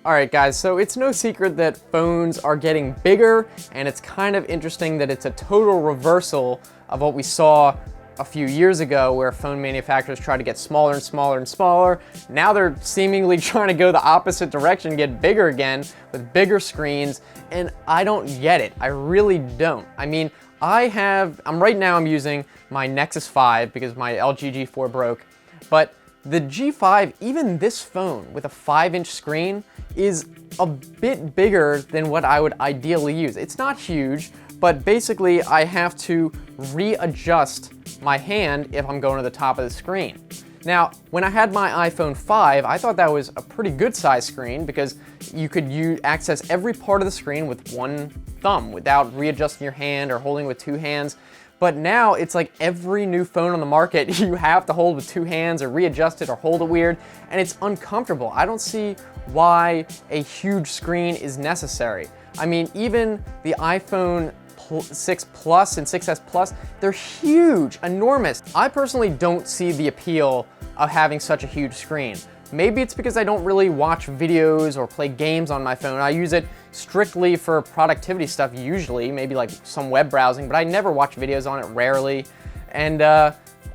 Alright guys, so it's no secret that phones are getting bigger, and it's kind of interesting that it's a total reversal of what we saw a few years ago where phone manufacturers tried to get smaller and smaller and smaller. Now they're seemingly trying to go the opposite direction, get bigger again with bigger screens, and I don't get it. I really don't. I mean, right now I'm using my Nexus 5 because my LG G4 broke, but the G5, even this phone with a 5-inch screen, is a bit bigger than what I would ideally use. It's not huge, but basically I have to readjust my hand if I'm going to the top of the screen. Now, when I had my iPhone 5, I thought that was a pretty good size screen because you could access every part of the screen with one thumb without readjusting your hand or holding with two hands. But now it's like every new phone on the market, you have to hold with two hands or readjust it or hold it weird, and it's uncomfortable. I don't see why a huge screen is necessary. I mean, even the iPhone 6 Plus and 6S Plus, they're huge, enormous. I personally don't see the appeal of having such a huge screen. Maybe it's because I don't really watch videos or play games on my phone. I use it strictly for productivity stuff usually, maybe like some web browsing, but I never watch videos on it, rarely. And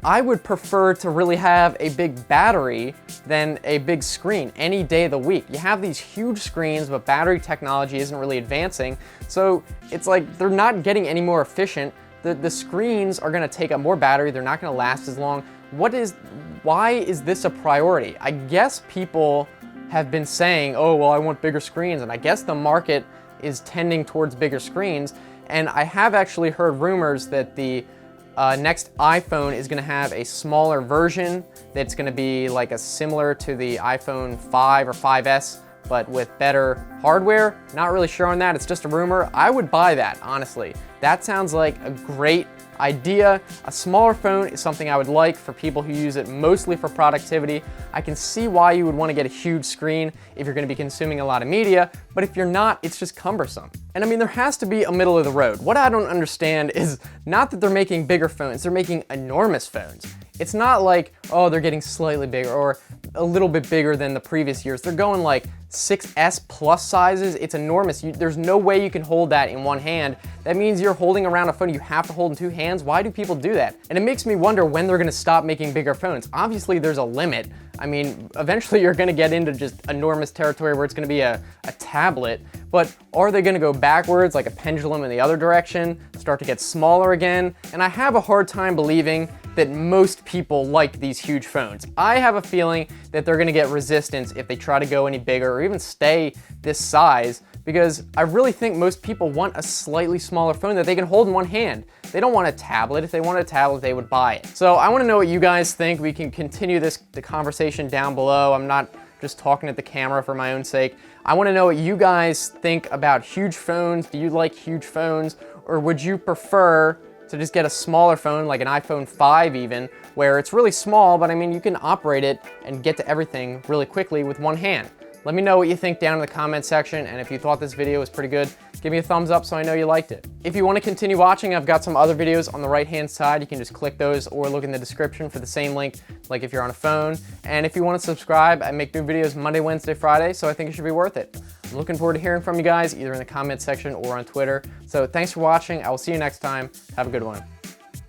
I would prefer to really have a big battery than a big screen any day of the week. You have these huge screens, but battery technology isn't really advancing, so it's like they're not getting any more efficient. The screens are gonna take up more battery, they're not gonna last as long. Why is this a priority? I guess people have been saying, oh, well, I want bigger screens, and I guess the market is tending towards bigger screens, and I have actually heard rumors that the next iPhone is gonna have a smaller version that's gonna be like similar to the iPhone 5 or 5S, but with better hardware. Not really sure on that, it's just a rumor. I would buy that, honestly. That sounds like a great idea. A smaller phone is something I would like for people who use it mostly for productivity. I can see why you would want to get a huge screen if you're going to be consuming a lot of media, but if you're not, it's just cumbersome. And I mean, there has to be a middle of the road. What I don't understand is not that they're making bigger phones, they're making enormous phones. It's not like, oh, they're getting slightly bigger or a little bit bigger than the previous years. They're going like 6S Plus sizes. It's enormous. There's no way you can hold that in one hand. That means you're holding around a phone you have to hold in two hands. Why do people do that? And it makes me wonder when they're gonna stop making bigger phones. Obviously, there's a limit. I mean, eventually you're gonna get into just enormous territory where it's gonna be a tablet, but are they gonna go backwards like a pendulum in the other direction, start to get smaller again? And I have a hard time believing that most people like these huge phones. I have a feeling that they're gonna get resistance if they try to go any bigger or even stay this size, because I really think most people want a slightly smaller phone that they can hold in one hand. They don't want a tablet. If they wanted a tablet, they would buy it. So I wanna know what you guys think. We can continue the conversation down below. I'm not just talking at the camera for my own sake. I wanna know what you guys think about huge phones. Do you like huge phones, or would you prefer to just get a smaller phone, like an iPhone 5 even, where it's really small, but I mean, you can operate it and get to everything really quickly with one hand? Let me know what you think down in the comment section, and if you thought this video was pretty good, give me a thumbs up so I know you liked it. If you want to continue watching, I've got some other videos on the right-hand side. You can just click those or look in the description for the same link, like if you're on a phone. And if you want to subscribe, I make new videos Monday, Wednesday, Friday, so I think it should be worth it. I'm looking forward to hearing from you guys, either in the comment section or on Twitter. So thanks for watching. I will see you next time. Have a good one.